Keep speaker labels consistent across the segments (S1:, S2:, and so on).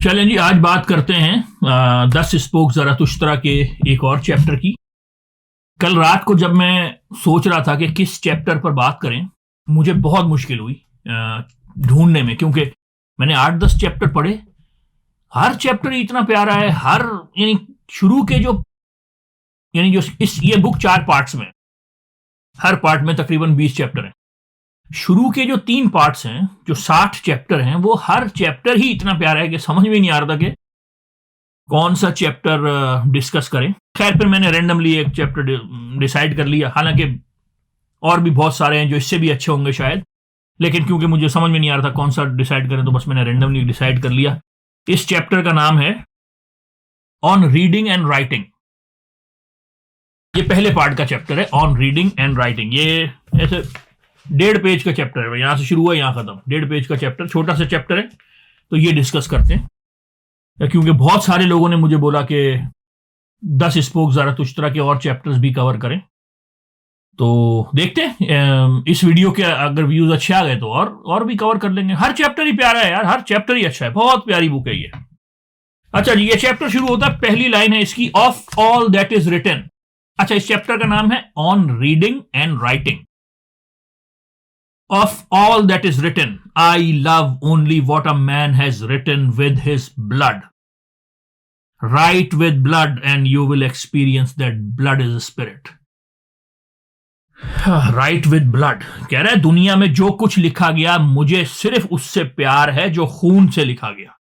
S1: चलें जी, आज बात करते हैं 10 स्पोक ज़रातुश्तरा के एक और चैप्टर की। कल रात को जब मैं सोच रहा था कि किस चैप्टर पर बात करें, मुझे बहुत मुश्किल हुई ढूंढने में, क्योंकि मैंने 8-10 चैप्टर पढ़े। हर चैप्टर इतना प्यारा है, हर यानी शुरू के जो ये बुक 4 पार्ट्स में, हर पार्ट में तकरीबन 20 चैप्टर हैं। शुरू के जो 3 पार्ट्स हैं, जो 60 चैप्टर हैं, वो हर चैप्टर ही इतना प्यारा है कि समझ में नहीं आ रहा था कि कौन सा चैप्टर डिस्कस करें। खैर, फिर मैंने रैंडमली एक चैप्टर डिसाइड कर लिया, हालांकि और भी बहुत सारे हैं जो इससे भी अच्छे होंगे शायद, लेकिन क्योंकि मुझे समझ में नहीं आ रहा था कौन सा डिसाइड करें, तो बस मैंने रैंडमली डिसाइड कर लिया। इस चैप्टर का नाम है ऑन रीडिंग एंड राइटिंग। ये पहले पार्ट का चैप्टर है, ऑन रीडिंग एंड राइटिंग। ये ऐसे 1.5 पेज का चैप्टर है, यहां से शुरू हुआ यहां खत्म। 1.5 पेज का चैप्टर, छोटा सा चैप्टर है, तो ये डिस्कस करते हैं। क्योंकि बहुत सारे लोगों ने मुझे बोला कि 10 स्पोक ज़रातुश्तरा के और चैप्टर्स भी कवर करें, तो देखते हैं इस वीडियो के अगर व्यूज अच्छे आ गए तो और भी कवर कर लेंगे। हर चैप्टर ही प्यारा है यार, हर चैप्टर ही अच्छा है, बहुत प्यारी बुक है ये। अच्छा जी, ये चैप्टर शुरू होता है, पहली लाइन है इसकी, of all that is written. अच्छा, इस चैप्टर का नाम है on reading and writing. Of all that is written, I love only what a man has written with his blood. Write with blood and you will experience that blood is a spirit. Write with blood कह रहा है, दुनिया में जो कुछ लिखा गया मुझे सिर्फ उससे प्यार है जो खून से लिखा गया,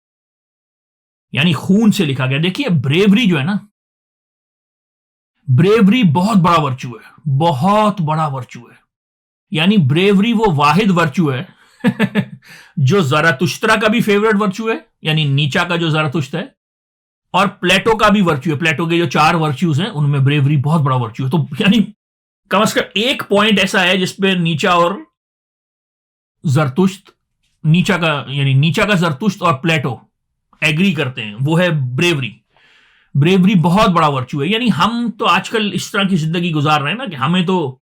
S1: यानी खून से लिखा गया। देखिए, ब्रेवरी जो है ना, ब्रेवरी बहुत बड़ा वर्चू है, बहुत बड़ा वर्चू है। यानी ब्रेवरी वो वाहिद वर्चू है जो ज़रातुश्तरा का भी फेवरेट वर्चू है, यानी नीचा का जो ज़रातुश्त है, और प्लेटो का भी वर्चू है। प्लेटो के जो 4 वर्च्यूज हैं उनमें ब्रेवरी बहुत बड़ा वर्चू है। तो यानी कम से कम एक पॉइंट ऐसा है जिसपे नीचा और ज़रतुश्त, नीचा का ज़रतुश्त और प्लेटो एग्री करते हैं, वो है ब्रेवरी। ब्रेवरी बहुत बड़ा वर्चू है। यानी हम तो आजकल इस तरह की जिंदगी गुजार रहे हैं ना कि हमें तो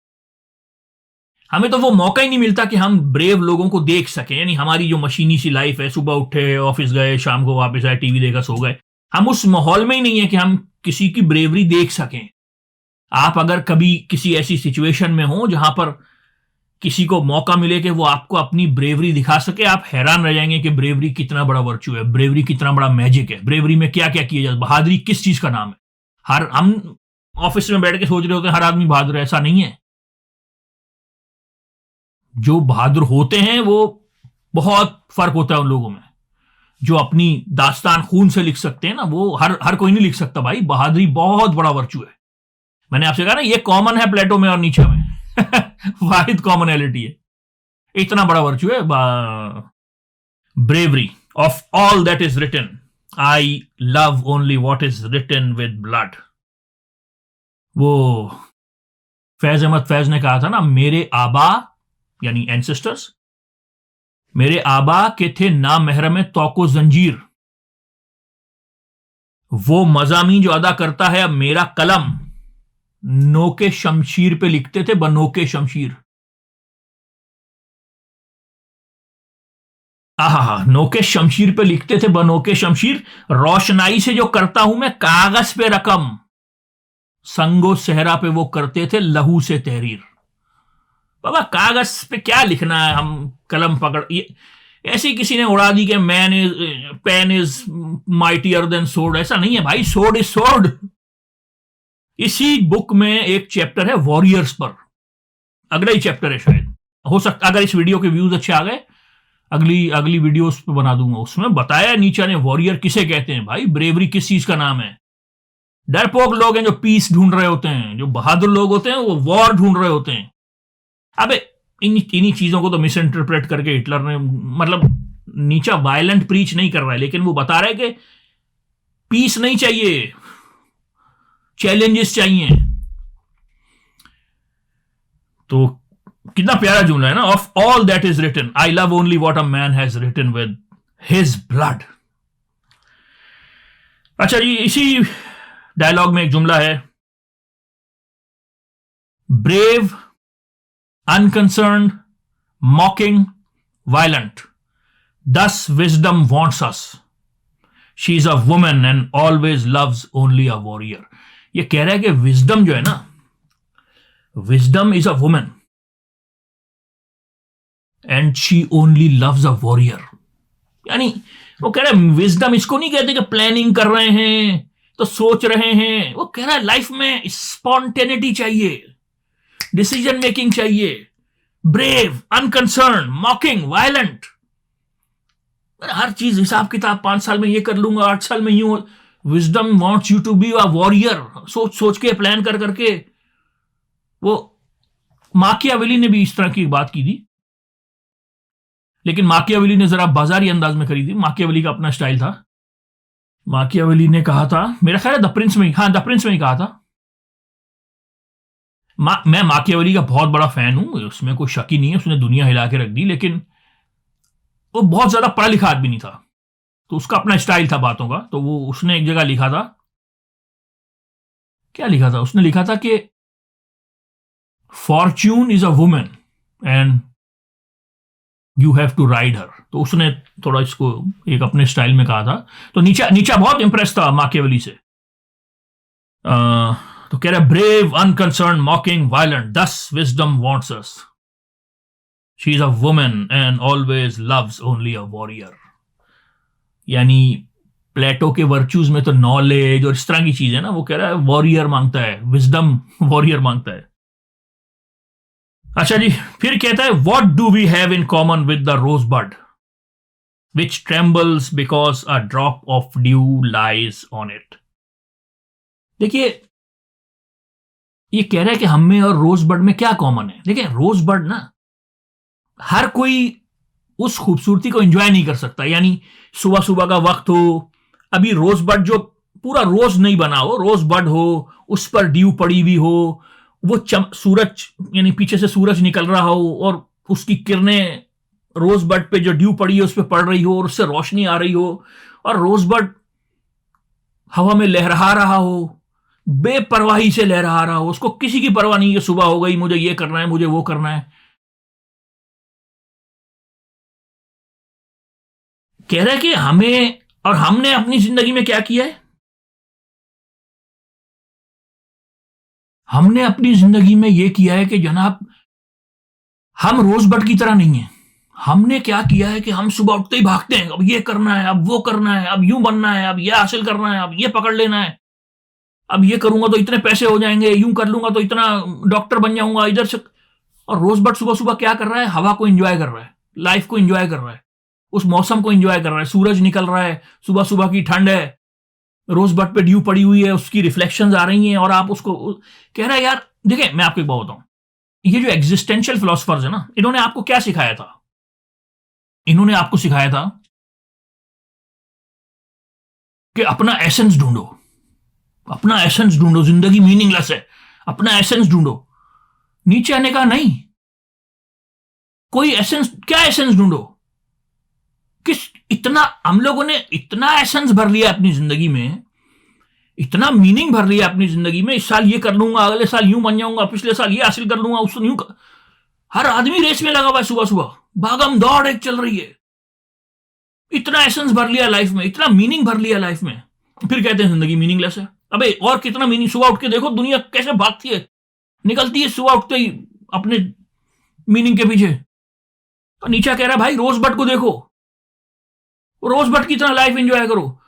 S1: वो मौका ही नहीं मिलता कि हम ब्रेव लोगों को देख सकें। यानी हमारी जो मशीनी सी लाइफ है, सुबह उठे, ऑफिस गए, शाम को वापस आए, टीवी देखा, सो गए, हम उस माहौल में ही नहीं है कि हम किसी की ब्रेवरी देख सकें। आप अगर कभी किसी ऐसी सिचुएशन में हो जहां पर किसी को मौका मिले कि वो आपको अपनी ब्रेवरी दिखा सके, आप हैरान रह जाएंगे कि ब्रेवरी कितना बड़ा वर्चू है, ब्रेवरी कितना बड़ा मैजिक है, ब्रेवरी में क्या क्या किया जाता है, बहादुरी किस चीज का नाम है। हम ऑफिस में बैठ के सोच रहे होते हैं हर आदमी बहादुर है, ऐसा नहीं है। जो बहादुर होते हैं वो बहुत फर्क होता है उन लोगों में। जो अपनी दास्तान खून से लिख सकते हैं ना, वो हर कोई नहीं लिख सकता भाई। बहादुरी बहुत बड़ा वर्चू है। मैंने आपसे कहा ना, ये कॉमन है प्लेटो में और नीचे में वाहिद कॉमनैलिटी है, इतना बड़ा वर्चू है bravery. Of all that is written, I love only what is written with blood. वो फैज अहमद फैज ने कहा था ना, मेरे आबा यानी एंसेस्टर्स, मेरे आबा के थे ना महरम तौको जंजीर, वो मजामी जो अदा करता है अब मेरा कलम, नोके शमशीर पे लिखते थे बनोके शमशीर। नोके शमशीर पे लिखते थे बनोके शमशीर, रोशनाई से जो करता हूं मैं कागज पे रकम, संगो सहरा पे वो करते थे लहू से तहरीर। बाबा, कागज पे क्या लिखना है, हम कलम पकड़, ऐसी किसी ने उड़ा दी कि pen is mightier than sword. ऐसा नहीं है भाई, सोर्ड इज सोर्ड। इसी बुक में एक चैप्टर है वॉरियर्स पर, अगला ही चैप्टर है शायद, हो सकता अगर इस वीडियो के व्यूज अच्छे आ गए अगली वीडियोस पे बना दूंगा। उसमें बताया नीचा ने वॉरियर किसे कहते हैं भाई, ब्रेवरी किस चीज का नाम है। डरपोक लोग हैं जो पीस ढूंढ रहे होते हैं, जो बहादुर लोग होते हैं वो वॉर ढूंढ रहे होते हैं। अबे इन्हीं चीजों को तो मिस इंटरप्रेट करके हिटलर ने, मतलब नीचा वायलेंट प्रीच नहीं कर रहा है, लेकिन वो बता रहा है कि पीस नहीं चाहिए, चैलेंजेस चाहिए। तो कितना प्यारा जुमला है ना, of all that is written, I love only what a man has written with his blood. अच्छा जी, इसी डायलॉग में एक जुमला है, brave, unconcerned, mocking, violent. Thus wisdom wants us. She is a woman and always loves only a warrior. ये कह रहा है कि विजडम जो है ना, wisdom is a woman and she only loves a warrior. यानी वो कह रहा है विजडम इसको नहीं कहते कि प्लानिंग कर रहे हैं तो सोच रहे हैं, वो कह रहा है लाइफ में स्पॉन्टेनिटी चाहिए, डिसीजन मेकिंग चाहिए, ब्रेव, अनकंसर्न, मॉकिंग, वायलेंट, हर चीज हिसाब किताब, 5 साल में ये कर लूंगा, 8 साल में यूं। Wisdom wants you to be a warrior, सोच सोच के, प्लान कर करके। वो माकियावेली ने भी इस तरह की बात की थी, लेकिन माकियावेली ने जरा बाजारी अंदाज में करी थी। माकियावेली का अपना स्टाइल था। माकियावेली ने कहा था, मेरा ख्याल है द प्रिंस में ही, हाँ द प्रिंस में ही कहा था। मैं माकियावेली का बहुत बड़ा फैन हूं, उसमें कोई शक ही नहीं है, उसने दुनिया हिला के रख दी। लेकिन वो बहुत ज्यादा पढ़ा लिखा आदमी नहीं था, तो उसका अपना स्टाइल था बातों का। तो वो उसने एक जगह लिखा था, क्या लिखा था उसने? लिखा था कि fortune is a woman and you have to ride her. तो उसने थोड़ा इसको एक अपने स्टाइल में कहा था। तो नीचा बहुत इंप्रेस था माकियावेली से। तो कह रहा है ब्रेव, अनकंसर्न, मॉकिंग, वायलेंट, दस wisdom wants us. She is a woman and always loves only a warrior. यानी प्लेटो के वर्च्यूज में तो नॉलेज और इस तरह की चीज है ना, वो कह रहा है वॉरियर मांगता है, विजडम वॉरियर मांगता है। अच्छा जी, फिर कहता है what do we have in common with the rosebud which trembles because a drop of dew lies on it. देखिए, ये कह रहा है कि हम में और रोजबड में क्या कॉमन है। देखिए, रोजबड ना, हर कोई उस खूबसूरती को एंजॉय नहीं कर सकता। यानी सुबह सुबह का वक्त हो, अभी रोजबड जो पूरा रोज नहीं बना हो, रोजबड हो, उस पर ड्यू पड़ी हुई हो, वो सूरज, यानी पीछे से सूरज निकल रहा हो और उसकी किरणें रोजबड पे जो ड्यू पड़ी है उस पर पड़ रही हो और उससे रोशनी आ रही हो, और रोजबड हवा में लहरा रहा हो, बेपरवाही से लहरा रहा हो, उसको किसी की परवाह नहीं है, सुबह हो गई, मुझे ये करना है, मुझे वो करना है। कह रहा है कि हमें और हमने अपनी जिंदगी में क्या किया है। हमने अपनी जिंदगी में यह किया है कि जनाब, हम रोजबट की तरह नहीं है। हमने क्या किया है कि हम सुबह उठते ही भागते हैं, अब ये करना है, अब वो करना है, अब यूं बनना है, अब ये हासिल करना है, अब ये पकड़ लेना है, अब ये करूंगा तो इतने पैसे हो जाएंगे, यूं कर लूंगा तो इतना डॉक्टर बन जाऊंगा, इधर से। और रोजबट सुबह सुबह क्या कर रहा है? हवा को एंजॉय कर रहा है, लाइफ को एंजॉय कर रहा है, उस मौसम को एंजॉय कर रहा है। सूरज निकल रहा है, सुबह सुबह की ठंड है, रोजबट पे ड्यू पड़ी हुई है, उसकी रिफ्लेक्शंस आ रही हैं, और आप उसको कह रहा है यार। देखिए, मैं आपको एक बात बताऊं, ये जो एग्जिस्टेंशियल फिलोसफर्स है ना, इन्होंने आपको क्या सिखाया था? इन्होंने आपको सिखाया था कि अपना एसेंस ढूंढो, अपना एसेंस ढूंढो, जिंदगी मीनिंगलेस है, अपना एसेंस ढूंढो। नीचे आने का नहीं, कोई एसेंस, क्या एसेंस ढूंढो? किस, इतना हम लोगों ने इतना एसेंस भर लिया अपनी जिंदगी में, इतना मीनिंग भर लिया अपनी जिंदगी में, इस साल ये कर लूंगा, अगले साल यूं बन जाऊंगा, पिछले साल ये हासिल कर लूंगा, उस यूं हर आदमी रेस में लगा हुआ है, सुबह सुबह भागम दौड़ एक चल रही है। इतना एसेंस भर लिया लाइफ में, इतना मीनिंग भर लिया लाइफ में, फिर कहते हैं जिंदगी मीनिंगलेस है। अबे और कितना मीनिंग? सुबह उठ के देखो दुनिया कैसे भागती है, निकलती है सुबह उठते ही अपने मीनिंग के पीछे। तो नीचा कह रहा है भाई रोजबट को देखो, रोजबट की तरह लाइफ एंजॉय करो,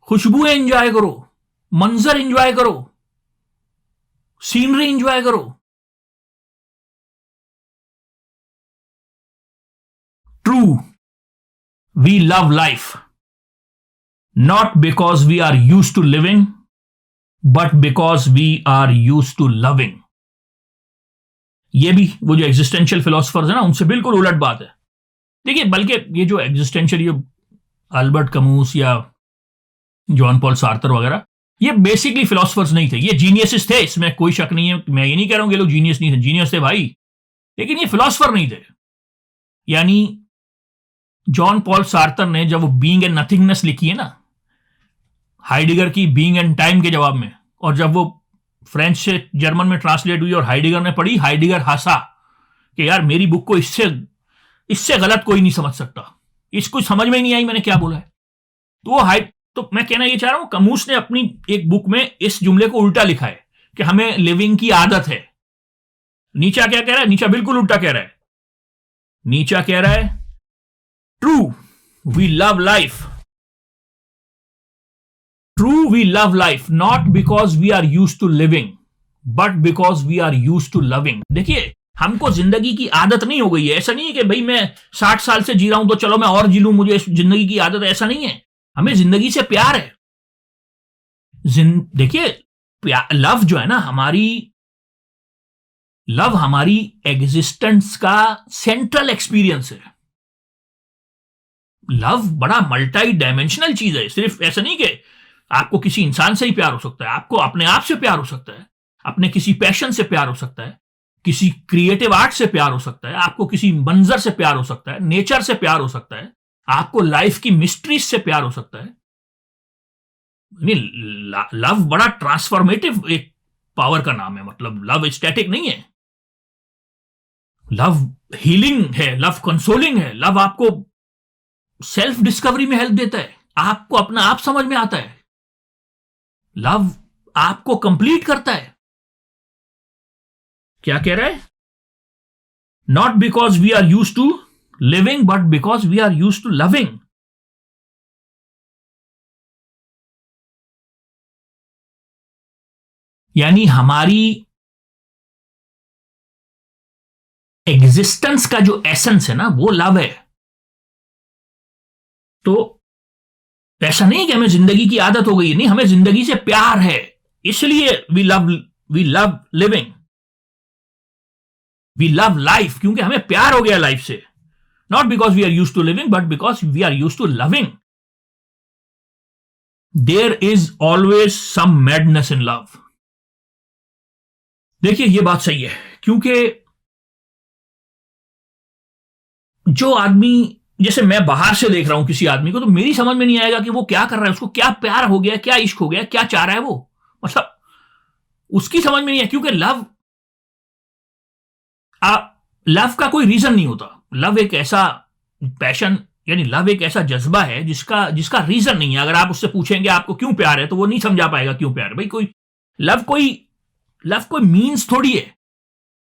S1: खुशबुएं एंजॉय करो, मंजर एंजॉय करो, सीनरी एंजॉय करो। True, we love life not because we are use to living but because we are use to loving. ये भी वो जो एग्जिस्टेंशियल फिलोसफर्स है ना, उनसे बिल्कुल उलट बात है। देखिए, बल्कि ये जो एग्जिस्टेंशियल, ये अल्बर्ट कमूस या जॉन पॉल सार्टर वगैरह, ये बेसिकली फिलोसफर्स नहीं थे, ये जीनियसिस थे, इसमें कोई शक नहीं है। मैं ये नहीं कह रहा हूं कि लोग जीनियस नहीं थे, जीनियस थे भाई, लेकिन ये फिलोसफर नहीं थे। यानी जॉन पॉल सार्टर ने जब वो बीइंग एंड नथिंगनेस लिखी है ना, हाइडिगर की बीइंग एंड टाइम के जवाब में, और जब वो फ्रेंच से जर्मन में ट्रांसलेट हुई और हाइडिगर ने पढ़ी, हाइडिगर हंसा कि यार मेरी बुक को इससे गलत कोई नहीं समझ सकता, इसको समझ में ही नहीं आई मैंने क्या बोला है। तो वो हाइट, तो मैं कहना ये चाह रहा हूं, कमूस ने अपनी एक बुक में इस जुमले को उल्टा लिखा है कि हमें लिविंग की आदत है। नीचा क्या कह रहा है? नीचा बिल्कुल उल्टा कह रहा है। नीचा कह रहा है true we love life, true we love life not because we are use to living but because we are use to loving. देखिए, हमको जिंदगी की आदत नहीं हो गई है। ऐसा नहीं है कि भाई मैं 60 साल से जी रहा हूं तो चलो मैं और जी लूं, मुझे इस जिंदगी की आदत है, ऐसा नहीं है। हमें जिंदगी से प्यार है। देखिए, लव जो है ना, लव हमारी एग्जिस्टेंस का सेंट्रल एक्सपीरियंस है। लव बड़ा मल्टी डायमेंशनल चीज है। सिर्फ ऐसा नहीं कि आपको किसी इंसान से ही प्यार हो सकता है, आपको अपने आप से प्यार हो सकता है, अपने किसी पैशन से प्यार हो सकता है, किसी क्रिएटिव आर्ट से प्यार हो सकता है, आपको किसी मंजर से प्यार हो सकता है, नेचर से प्यार हो सकता है, आपको लाइफ की मिस्ट्रीज से प्यार हो सकता है। लव बड़ा ट्रांसफॉर्मेटिव एक पावर का नाम है। मतलब लव स्टैटिक नहीं है, लव हीलिंग है, लव कंसोलिंग है, लव आपको सेल्फ डिस्कवरी में हेल्प देता है, आपको अपना आप समझ में आता है, लव आपको कंप्लीट करता है। क्या कह रहा है? Not because we are use to living but because we are use to loving. यानी हमारी एग्जिस्टेंस का जो एसेंस है ना, वो लव है। तो ऐसा नहीं कि हमें जिंदगी की आदत हो गई है, नहीं, हमें जिंदगी से प्यार है, इसलिए we love living, we love life, क्योंकि हमें प्यार हो गया लाइफ से। Not because we are use to living but because we are use to loving. There is always some madness in love. देखिए, ये बात सही है, क्योंकि जो आदमी, जैसे मैं बाहर से देख रहा हूं किसी आदमी को, तो मेरी समझ में नहीं आएगा कि वो क्या कर रहा है, उसको क्या प्यार हो गया, क्या इश्क हो गया, क्या चाह रहा है वो, मतलब उसकी समझ में नहीं है। क्योंकि लव का कोई रीजन नहीं होता। लव एक ऐसा पैशन, यानी लव एक ऐसा जज्बा है जिसका रीजन नहीं है। अगर आप उससे पूछेंगे आपको क्यों प्यार है, तो वो नहीं समझा पाएगा क्यों प्यार है। भाई लव कोई मीन्स थोड़ी है,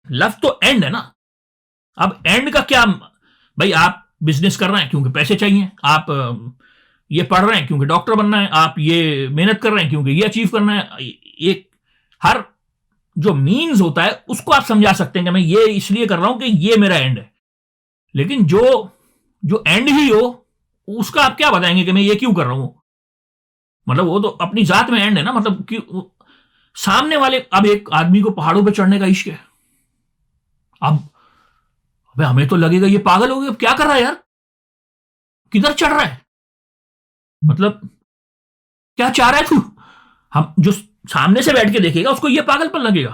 S1: लव तो एंड है ना। अब एंड का क्या, भाई आप बिजनेस कर रहे हैं क्योंकि पैसे चाहिए, आप ये पढ़ रहे हैं क्योंकि डॉक्टर बनना है, आप ये मेहनत कर रहे हैं क्योंकि ये अचीव करना है। एक हर जो मीन्स होता है उसको आप समझा सकते हैं कि मैं ये इसलिए कर रहा हूं कि ये मेरा एंड है। लेकिन जो एंड ही हो, उसका आप क्या बताएंगे कि मैं ये क्यों कर रहा हूं? मतलब वो तो अपनी जात में एंड है ना। मतलब कि सामने वाले, अब एक आदमी को पहाड़ों पे चढ़ने का इश्क है, अब हमें तो लगेगा ये पागल हो गया, अब क्या कर रहा है यार, किधर चढ़ रहा है, मतलब क्या चाह रहा है तू? हम जो सामने से बैठ के देखेगा उसको ये पागलपन लगेगा।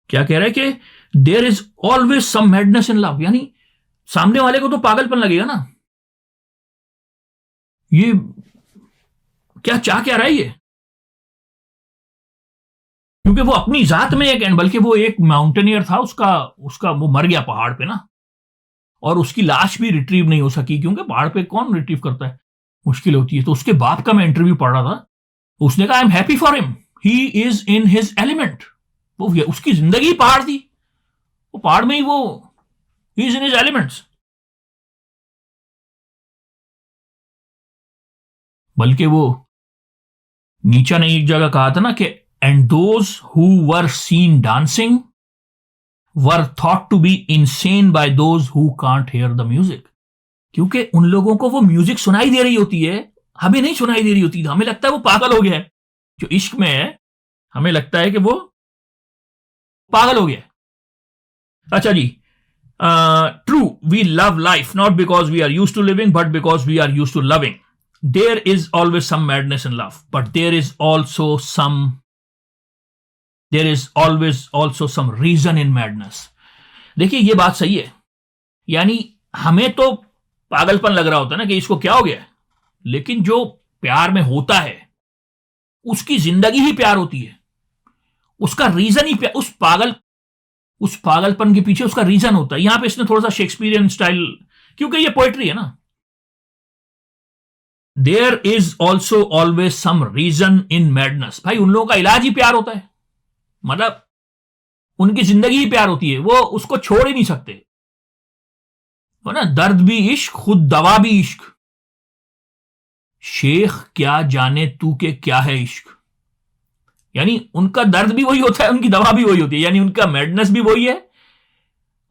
S1: क्या कह रहा है कि there is always some madness in love, यानी सामने वाले को तो पागलपन लगेगा ना, ये क्या चाह क्या रहा है ये, क्योंकि वो अपनी जात में एक एंड, बल्कि वो एक माउंटेनियर था, उसका वो मर गया पहाड़ पे ना, और उसकी लाश भी रिट्रीव नहीं हो सकी, क्योंकि पहाड़ पे कौन रिट्रीव करता है, मुश्किल होती है। तो उसके बाप का मैं इंटरव्यू पढ़ रहा था, उसने कहा I am happy for him, he is in his element. वो उसकी जिंदगी पहाड़ थी, वो पहाड़ में ही वो he is in his elements. बल्कि वो नीचा ने एक जगह कहा था ना कि and those who were seen dancing were thought to be insane by those who can't hear the music. क्योंकि उन लोगों को वो म्यूजिक सुनाई दे रही होती है, हमें नहीं सुनाई दे रही होती, हमें लगता है वो पागल हो गया है। जो इश्क में है हमें लगता है कि वो पागल हो गया है। अच्छा जी, true we love life not because we are use to living but because we are use to loving. There is always some madness in love but there is always also some reason in madness. देखिए, ये बात सही है, यानी हमें तो पागलपन लग रहा होता है ना कि इसको क्या हो गया है, लेकिन जो प्यार में होता है उसकी जिंदगी ही प्यार होती है, उसका रीजन ही प्यार, उस पागलपन के पीछे उसका रीजन होता है। यहां पे इसने थोड़ा सा शेक्सपियरियन स्टाइल, क्योंकि ये पोएट्री है ना, there is also always some reason in madness. भाई उन लोगों का इलाज ही प्यार होता है, मतलब उनकी जिंदगी ही प्यार होती है, वो उसको छोड़ ही नहीं सकते, है ना। दर्द भी इश्क, खुद दवा भी इश्क, शेख क्या जाने तू के क्या है इश्क। यानी उनका दर्द भी वही होता है, उनकी दवा भी वही होती है, यानी उनका मैडनेस भी वही है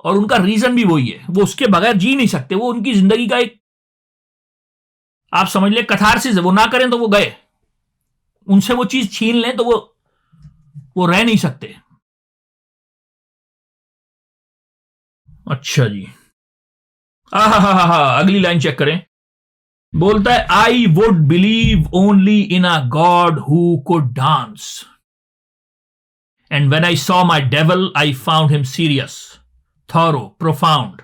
S1: और उनका रीजन भी वही है, वो उसके बगैर जी नहीं सकते, वो उनकी जिंदगी का एक, आप समझ ले, कथारसिस है। वो ना करें तो वो गए, उनसे वो चीज छीन लें तो वो रह नहीं सकते। अच्छा जी, हा, अगली लाइन चेक करें। बोलता है I would believe only in a God who could dance, and when I saw my devil I found him serious, thorough, profound.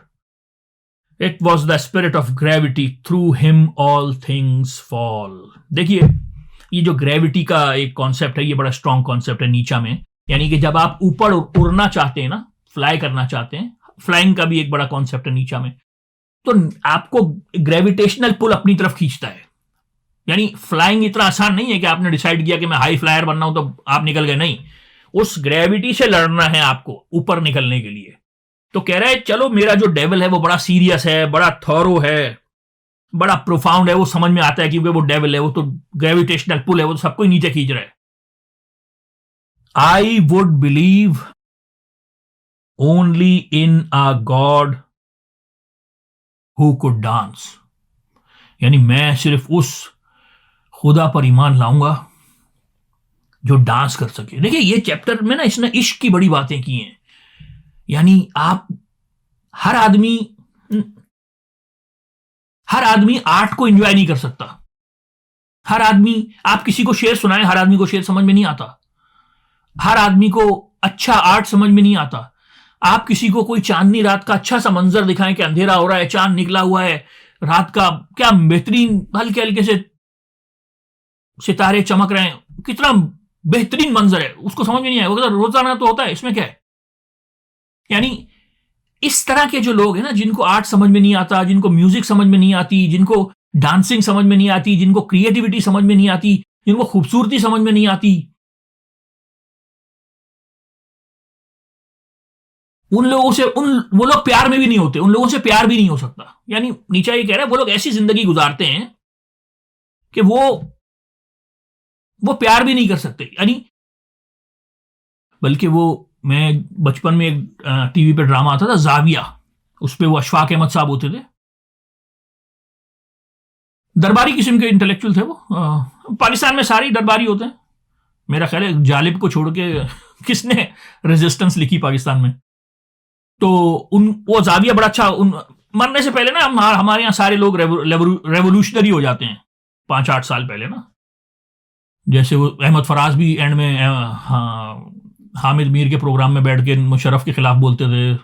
S1: It was the spirit of gravity, through him all things fall. देखिए, ये जो gravity का एक concept है, ये बड़ा strong concept है नीचा में। यानी कि जब आप ऊपर उड़ना चाहते हैं ना, फ्लाई करना चाहते हैं, फ्लाइंग का भी एक बड़ा कॉन्सेप्ट है नीचा में, तो आपको ग्रेविटेशनल पुल अपनी तरफ खींचता है। यानी फ्लाइंग इतना आसान नहीं है कि आपने डिसाइड किया कि मैं हाई फ्लायर बनना हूं तो आप निकल गए, नहीं, उस ग्रेविटी से लड़ना है आपको ऊपर निकलने के लिए। तो कह रहा है चलो मेरा जो डेविल है वो बड़ा सीरियस है, बड़ा थॉरो है, बड़ा प्रोफाउंड है, वो समझ में आता है क्योंकि वो डेविल है, वो तो ग्रेविटेशनल पुल है, वो तो सबको ही नीचे खींच रहा है। I would believe only in a God who could dance, यानी मैं सिर्फ उस खुदा पर ईमान लाऊंगा जो डांस कर सके। देखिए ये चैप्टर में ना इसने इश्क की बड़ी बातें की हैं। यानी आप हर आदमी आर्ट को एंजॉय नहीं कर सकता। हर आदमी, आप किसी को शेर सुनाएं, हर आदमी को शेर समझ में नहीं आता, हर आदमी को अच्छा आर्ट समझ में नहीं आता। आप किसी को कोई चांदनी रात का अच्छा सा मंजर दिखाएं कि अंधेरा हो रहा है, चांद निकला हुआ है, रात का क्या बेहतरीन हल्के हल्के से सितारे चमक रहे हैं, कितना बेहतरीन मंजर है, उसको समझ में नहीं आएगा। रोजाना तो होता है, इसमें क्या है। यानी इस तरह के जो लोग हैं ना, जिनको आर्ट समझ में नहीं आता, जिनको म्यूजिक समझ में नहीं आती, जिनको डांसिंग समझ में नहीं आती, जिनको क्रिएटिविटी समझ में नहीं आती, जिनको खूबसूरती समझ में नहीं आती, उन लोगों से वो लोग प्यार में भी नहीं होते, उन लोगों से प्यार भी नहीं हो सकता। यानी नीचा ये कह रहा है वो लोग ऐसी जिंदगी गुजारते हैं कि वो प्यार भी नहीं कर सकते। यानी बल्कि वो, मैं बचपन में एक टीवी पे ड्रामा आता था जाविया, उस पे वो अशफाक अहमद साहब होते थे, दरबारी किस्म के इंटेलेक्चुअल थे वो। पाकिस्तान में सारे दरबारी होते हैं, मेरा ख्याल है जालिब को छोड़ के किसने रेजिस्टेंस लिखी पाकिस्तान में। तो वो जाविया बड़ा अच्छा, मरने से पहले ना हमारे यहाँ सारे लोग रेवोल्यूशनरी हो जाते हैं 5-8 साल पहले ना। जैसे वो अहमद फराज भी एंड में हामिद मीर के प्रोग्राम में बैठ के मुशर्रफ के खिलाफ बोलते थे।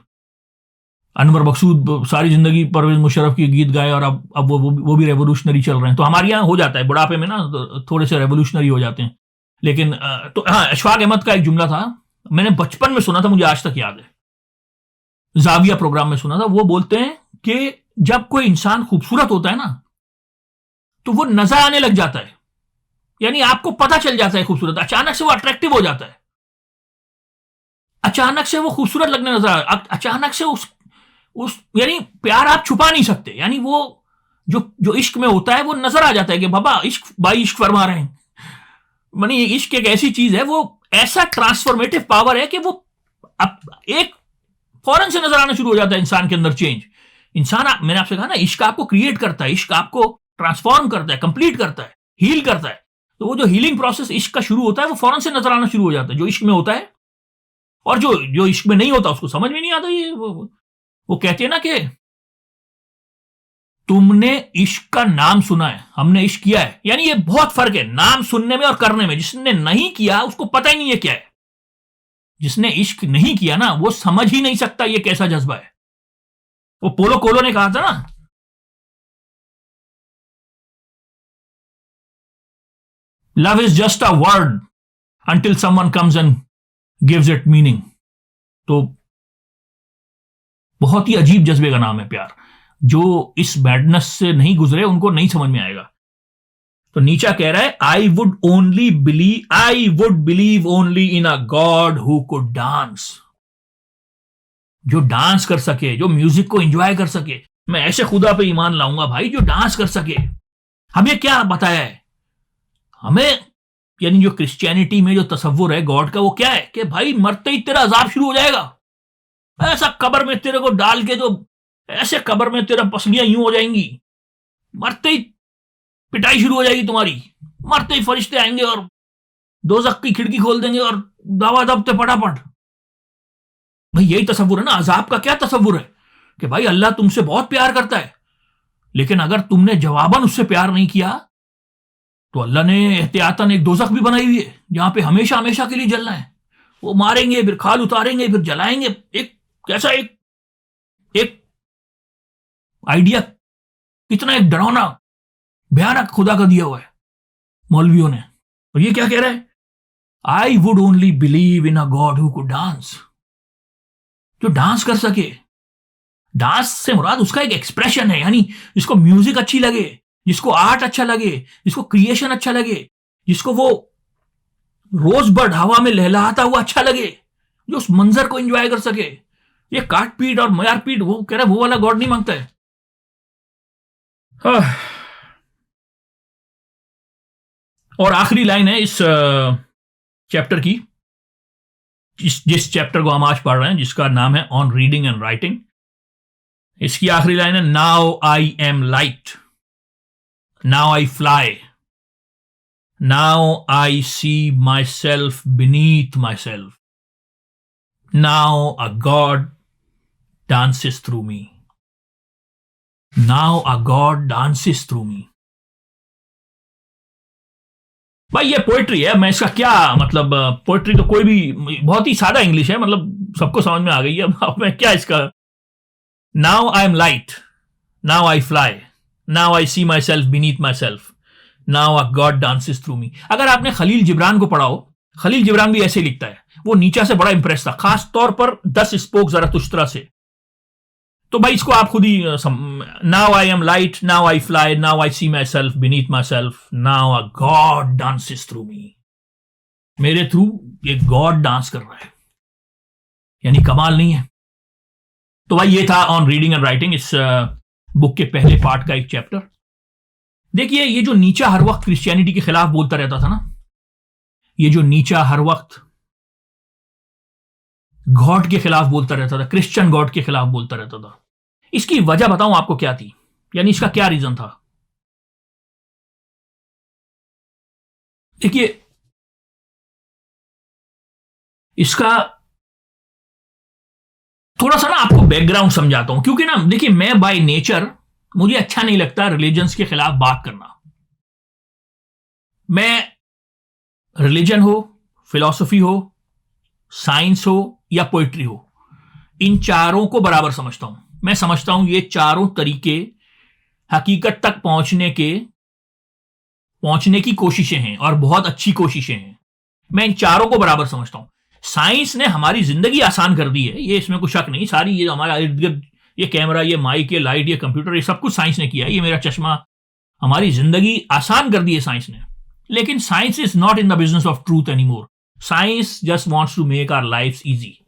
S1: अनवर मकसूद सारी जिंदगी परवेज मुशर्रफ के गीत गाए और अब वो भी रेवोल्यूशनरी चल रहे हैं। तो हमारे यहाँ हो जाता है बुढ़ापे में ना, तो थोड़े से रेवोल्यूशनरी हो जाते हैं। लेकिन तो हाँ, अशफाक अहमद का एक जुमला था, मैंने बचपन में सुना था, मुझे आज तक याद है, जाविया प्रोग्राम में सुना था। वो बोलते हैं कि जब कोई इंसान खूबसूरत होता है ना, तो वो नजर आने लग जाता है। यानी आपको पता चल जाता है खूबसूरत, अचानक से वो अट्रैक्टिव हो जाता है, अचानक से वो खूबसूरत लगने नजर आ, अचानक से उस यानी प्यार आप छुपा नहीं सकते। यानी वो जो इश्क में होता है वो नजर आ जाता है कि बाबा इश्क भाई इश्क फरमा रहे हैं। मानी इश्क एक ऐसी चीज है, वो ऐसा ट्रांसफॉर्मेटिव पावर है कि वो एक फौरन से नजर आना शुरू हो जाता है इंसान के अंदर चेंज। मैंने आपसे कहा ना, इश्क आपको क्रिएट करता है, इश्क आपको ट्रांसफॉर्म करता है, कंप्लीट करता है, हील करता है। तो वो जो हीलिंग प्रोसेस इश्क का शुरू होता है वो फौरन से नजर आना शुरू हो जाता है जो इश्क में होता है। और जो इश्क में नहीं होता उसको समझ में नहीं आता। ये वो कहते हैं ना कि तुमने इश्क का नाम सुना है, हमने इश्क किया है। यानी ये बहुत फर्क है नाम सुनने में और करने में। जिसने नहीं किया उसको पता ही नहीं है क्या है। जिसने इश्क नहीं किया ना, वो समझ ही नहीं सकता ये कैसा जज्बा है। वो पोलो कोलो ने कहा था ना, love is just a word until someone comes and gives it meaning. तो बहुत ही अजीब जज्बे का नाम है प्यार। जो इस बैडनेस से नहीं गुजरे उनको नहीं समझ में आएगा। तो नीचा कह रहा है I would believe only in a God who could dance, जो डांस कर सके, जो म्यूजिक को एंजॉय कर सके। मैं ऐसे खुदा पे ईमान लाऊंगा भाई जो डांस कर सके। हमें क्या बताया है, हमें यानी जो क्रिश्चियनिटी में जो तसव्वुर है गॉड का, वो क्या है कि भाई मरते ही तेरा अजाब शुरू हो जाएगा, ऐसा कब्र में तेरे को डाल के, जो ऐसे कब्र में तेरा पसलियां यूं हो जाएंगी, मरते ही पिटाई शुरू हो जाएगी तुम्हारी, मरते ही फरिश्ते आएंगे और दोज़ख की खिड़की खोल देंगे और दवा दबते फटाफट। भाई यही तसव्वुर है ना। अजाब का क्या तसव्वुर है कि भाई अल्लाह तुमसे बहुत प्यार करता है, लेकिन अगर तुमने जवाबन उससे प्यार नहीं किया तो अल्लाह ने एहतियातन एक दोज़ख भी बनाई हुई है जहां पे हमेशा हमेशा के लिए जलना है। वो मारेंगे, फिर खाल उतारेंगे, फिर जलाएंगे। एक कैसा एक आइडिया, कितना एक डरावना भयानक खुदा का दिया हुआ है मौलवियों ने। और ये क्या कह रहा है, I would only believe in a God who could dance, जो डांस कर सके। डांस से मुराद उसका एक एक्सप्रेशन है, यानी जिसको म्यूजिक अच्छी लगे, जिसको आर्ट अच्छा लगे, जिसको क्रिएशन अच्छा लगे, जिसको वो रोज बर्ड हवा में लहलहाता हुआ अच्छा लगे, जो उस मंजर को एंजॉय कर सके। ये काट पीट और मार पीट, वो कह रहा है वो वाला गॉड नहीं मांगता है। और आखिरी लाइन है इस चैप्टर की, जिस चैप्टर को हम आज पढ़ रहे हैं, जिसका नाम है ऑन रीडिंग एंड राइटिंग। इसकी आखिरी लाइन है, now I am light, now I fly, now I see my self beneath my self, now a god dances through me, now a god dances through me. भाई ये poetry है, मैं इसका क्या मतलब, पोएट्री तो कोई भी, बहुत ही सादा इंग्लिश है, मतलब सबको समझ में आ गई है। अब मैं क्या इसका, now I am light, now I fly, now I see my self beneath my self, now a god dances through me. अगर आपने खलील जिब्रान को पढ़ा हो, खलील जिब्रान भी ऐसे लिखता है। वो नीचा से बड़ा इंप्रेस था, खास तौर पर 10 स्पोक ज़रतुश्तरा से। तो भाई इसको आप खुद ही, now I am light, now I fly, now I see my self beneath my self, now a god dances through me. मेरे थ्रू एक गॉड डांस कर रहा है, यानी कमाल नहीं है। तो भाई ये था ऑन रीडिंग एंड राइटिंग, इस बुक के पहले पार्ट का एक चैप्टर। देखिए ये जो नीचा हर वक्त क्रिश्चियनिटी के खिलाफ बोलता रहता था ना, ये जो नीचा हर वक्त गॉड के खिलाफ बोलता रहता था, क्रिश्चियन गॉड के खिलाफ बोलता रहता था, इसकी वजह बताऊं आपको क्या थी, यानी इसका क्या रीजन था। देखिए इसका थोड़ा सा ना आपको बैकग्राउंड समझाता हूं, क्योंकि ना देखिए मैं बाय नेचर, मुझे अच्छा नहीं लगता रिलीजन्स के खिलाफ बात करना। मैं रिलीजन हो, फिलॉसफी हो, साइंस हो या पोइट्री हो, इन चारों को बराबर समझता हूं। मैं समझता हूं ये चारों तरीके हकीकत तक पहुंचने की कोशिशें हैं और बहुत अच्छी कोशिशें हैं। मैं इन चारों को बराबर समझता हूं। साइंस ने हमारी जिंदगी आसान कर दी है, ये इसमें कोई शक नहीं। सारी ये हमारा इर्द गिर्द, ये कैमरा, ये माइक, ये लाइट, ये कंप्यूटर, ये सब कुछ साइंस ने किया है। ये मेरा चश्मा, हमारी जिंदगी आसान कर दी है साइंस ने। लेकिन science is not in the business of truth any more. Science just wants to make our life easy.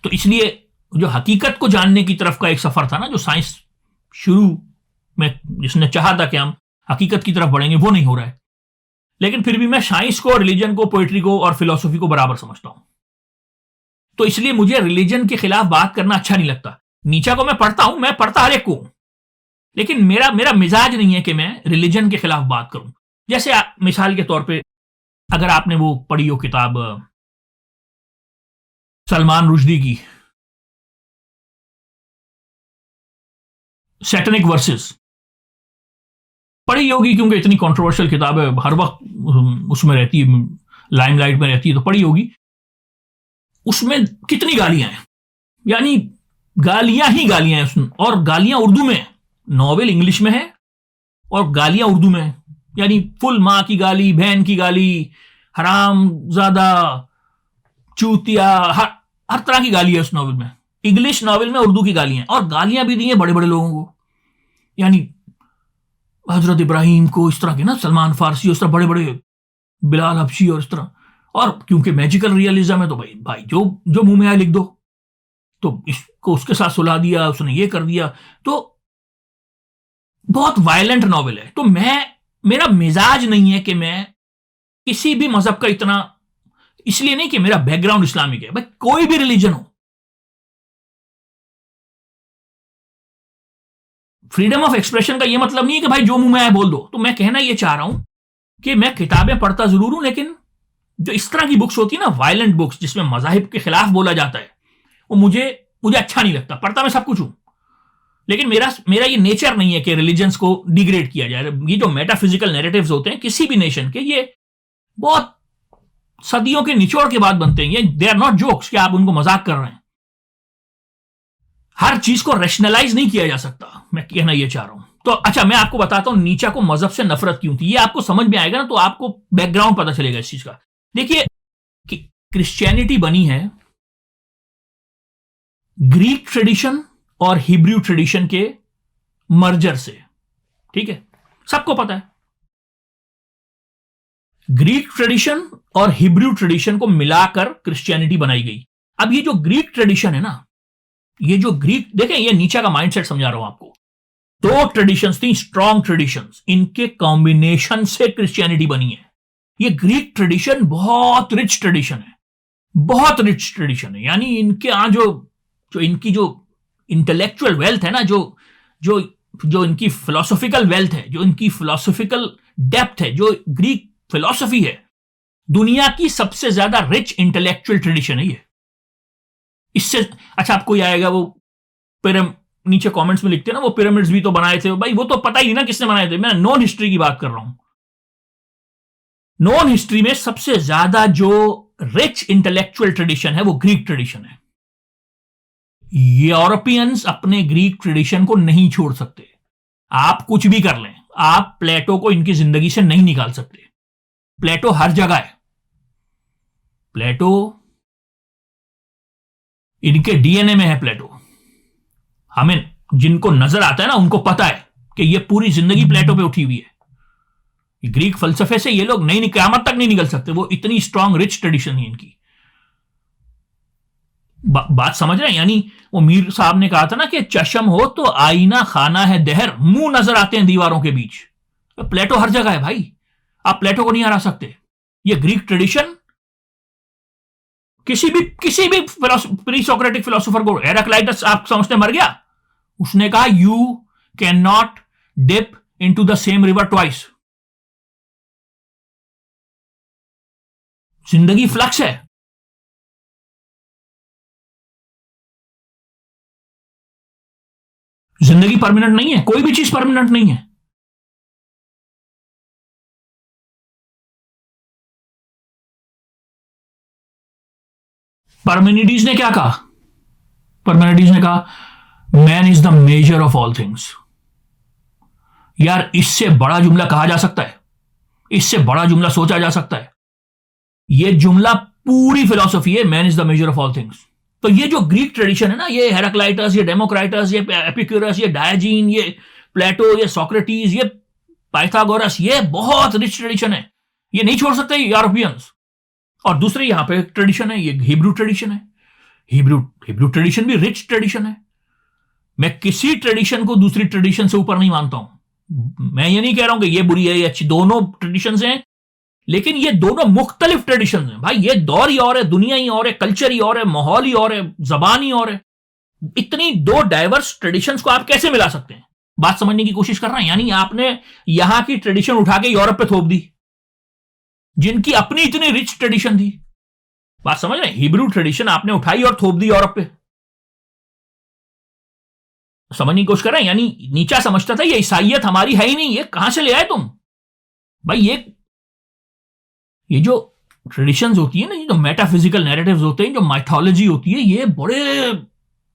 S1: तो इसलिए जो हकीकत को जानने की तरफ का एक सफर था ना, जो साइंस शुरू में जिसने चाहा था कि हम हकीकत की तरफ बढ़ेंगे, वो नहीं हो रहा है। लेकिन फिर भी मैं साइंस को, रिलीजन को, पोइट्री को और फिलॉसफी को बराबर समझता हूं। तो इसलिए मुझे रिलीजन के खिलाफ बात करना अच्छा नहीं लगता। नीचा को मैं पढ़ता हूं, मैं पढ़ता हर एक को, लेकिन मेरा मिजाज नहीं है कि मैं रिलीजन के खिलाफ बात करूं। जैसे मिसाल के तौर पे अगर आपने वो पढ़ी हो किताब सलमान रुश्दी की सैटनिक वर्सेस, पढ़ी होगी क्योंकि इतनी कंट्रोवर्शियल किताब है, हर वक्त उसमें रहती है, लाइमलाइट में रहती है, तो पढ़ी होगी। उसमें कितनी गालियां हैं, यानी गालियां ही गालियां हैं उसमें, और गालियां उर्दू में। नॉवेल इंग्लिश में है और गालियां उर्दू में है, यानी फुल माँ की गाली, बहन की गाली, हराम ज्यादा, चूतिया, हर तरह की गाली है उस नॉवेल में। इंग्लिश नॉवेल में उर्दू की गालियां, और गालियां भी दी हैं बड़े बड़े लोगों को, यानी हजरत इब्राहिम को, इस तरह के ना, सलमान फारसी, उस तरह बड़े बड़े बिलाल हबशी और इस तरह। और क्योंकि मैजिकल रियलिज्म है तो भाई भाई जो जो मुंह में आया लिख दो, तो इसको उसके साथ सुला दिया, उसने ये कर दिया, तो बहुत वायलेंट नॉवेल है। तो मेरा मिजाज नहीं है कि मैं किसी भी मजहब का इतना, इसलिए नहीं कि मेरा बैकग्राउंड इस्लामिक है, भाई कोई भी रिलीजन हो, फ्रीडम ऑफ एक्सप्रेशन का ये मतलब नहीं है कि भाई जो मुंह में आए बोल दो। तो मैं कहना ये चाह रहा हूं कि मैं किताबें पढ़ता जरूर हूं, लेकिन जो इस तरह की बुक्स होती है ना, वायलेंट बुक्स जिसमें मजाहिब के खिलाफ बोला जाता है, वो मुझे अच्छा नहीं लगता। पढ़ता मैं सब कुछ हूं, लेकिन मेरा ये नेचर नहीं है कि रिलीजन्स को डिग्रेड किया जाए। ये जो मेटाफिजिकल नैरेटिव्स होते हैं किसी भी नेशन के, ये बहुत सदियों के निचोड़ के बाद बनते हैं। ये दे आर नॉट जोक्स कि आप उनको मजाक कर रहे हैं। हर चीज को रैशनलाइज नहीं किया जा सकता, मैं कहना यह चाह रहा हूं। तो अच्छा, मैं आपको बताता हूं नीचा को मजहब से नफरत क्यों थी। ये आपको समझ में आएगा ना, तो आपको बैकग्राउंड पता चलेगा इस चीज का। देखिए कि क्रिश्चियनिटी बनी है ग्रीक ट्रेडिशन और हिब्रू ट्रेडिशन के मर्जर से, ठीक है, सबको पता है। ग्रीक ट्रेडिशन और हिब्रू ट्रेडिशन को मिलाकर क्रिश्चियनिटी बनाई गई। अब ये जो ग्रीक ट्रेडिशन है ना, ये जो ग्रीक, देखें ये नीचे का माइंडसेट समझा रहा हूं आपको। दो ट्रेडिशंस थी, स्ट्रॉन्ग ट्रेडिशंस, इनके कॉम्बिनेशन से क्रिश्चियनिटी बनी है। ये ग्रीक ट्रेडिशन बहुत रिच ट्रेडिशन है, बहुत रिच ट्रेडिशन है। यानी इनके यहां जो इनकी जो इंटेलेक्चुअल वेल्थ है ना, जो इनकी फिलोसॉफिकल वेल्थ है, जो इनकी फिलोसॉफिकल डेप्थ है, जो ग्रीक फिलोसफी है, दुनिया की सबसे ज्यादा रिच इंटेलेक्चुअल ट्रेडिशन है ये। इससे अच्छा आपको ये आएगा, वो नीचे कमेंट्स में लिखते हैं ना, वो पिरामिड्स भी तो बनाए थे। भाई वो तो पता ही ना किसने बनाए थे। मैं नॉन हिस्ट्री की बात कर रहा हूं। नॉन हिस्ट्री में सबसे ज्यादा जो रिच इंटेलेक्चुअल ट्रेडिशन है वो ग्रीक ट्रेडिशन है। यूरोपियंस अपने ग्रीक ट्रेडिशन को नहीं छोड़ सकते। आप कुछ भी कर लें, आप प्लेटो को इनकी जिंदगी से नहीं निकाल सकते। प्लेटो हर जगह है, प्लेटो इनके डीएनए में है। प्लेटो, हमें जिनको नजर आता है ना, उनको पता है कि ये पूरी जिंदगी प्लेटो पे उठी हुई है। ग्रीक फलसफे से ये लोग नहीं, क़यामत तक नहीं निकल सकते। वो इतनी स्ट्रांग रिच ट्रेडिशन है इनकी। बात समझ रहे हैं? यानी वो मीर साहब ने कहा था ना कि चशम हो तो आईना, खाना है दहर, मुंह नजर आते हैं दीवारों के बीच। तो प्लेटो हर जगह है भाई, आप प्लेटो को नहीं हरा सकते। ये ग्रीक ट्रेडिशन किसी भी प्री सोक्रेटिक फिलोसोफर को, हेराक्लाइटस आप समझते मर गया, उसने कहा you can not dip into the same river twice. जिंदगी फ्लक्स है। जिंदगी परमानेंट नहीं है, कोई भी चीज परमानेंट नहीं है। पार्मेनिडीज ने क्या कहा? पार्मेनिडीज ने कहा man is the measure of all things. यार इससे बड़ा जुमला कहा जा सकता है? इससे बड़ा जुमला सोचा जा सकता है? यह जुमला पूरी फिलॉसफी है, man is the measure of all things. तो ये जो ग्रीक ट्रेडिशन है ना, ये हेराक्लाइटस, ये डेमोक्राइटस, ये एपिक्यूरस, ये डायोजीन, ये प्लेटो, ये सोक्रेटिस, ये पाइथागोरस, ये बहुत रिच ट्रेडिशन है। ये नहीं छोड़ सकते यूरोपियंस। और दूसरे यहां पे ट्रेडिशन है, ये हिब्रू ट्रेडिशन है। हिब्रू ट्रेडिशन भी रिच ट्रेडिशन है। मैं किसी ट्रेडिशन को दूसरी ट्रेडिशन से ऊपर नहीं मानता हूं। मैं ये नहीं कह रहा हूं कि ये बुरी है, ये अच्छी, दोनों ट्रेडिशंस हैं, लेकिन ये दोनों मुख्तलिफ ट्रेडिशंस हैं भाई। ये दौर ही और है, दुनिया ही और है, कल्चर ही और है, माहौल ही और है, जबान ही और है। इतनी दो डाइवर्स ट्रेडिशंस को आप कैसे मिला सकते हैं? बात समझने की कोशिश कर रहे हैं। यानी आपने यहां की ट्रेडिशन उठा के यूरोप पे थोप दी, जिनकी अपनी इतनी रिच ट्रेडिशन थी। बात समझ रहे हैं? हिब्रू ट्रेडिशन आपने उठाई और थोप दी यूरोप पे। समझने की कोशिश कर रहे हैं? यानी नीचा समझता था ये ईसाइयत हमारी है ही नहीं, ये कहां से ले आए तुम भाई? ये जो ट्रेडिशंस होती है ना, ये जो मेटाफिजिकल नैरेटिव्स होते हैं, जो माइथोलॉजी होती है, ये बड़े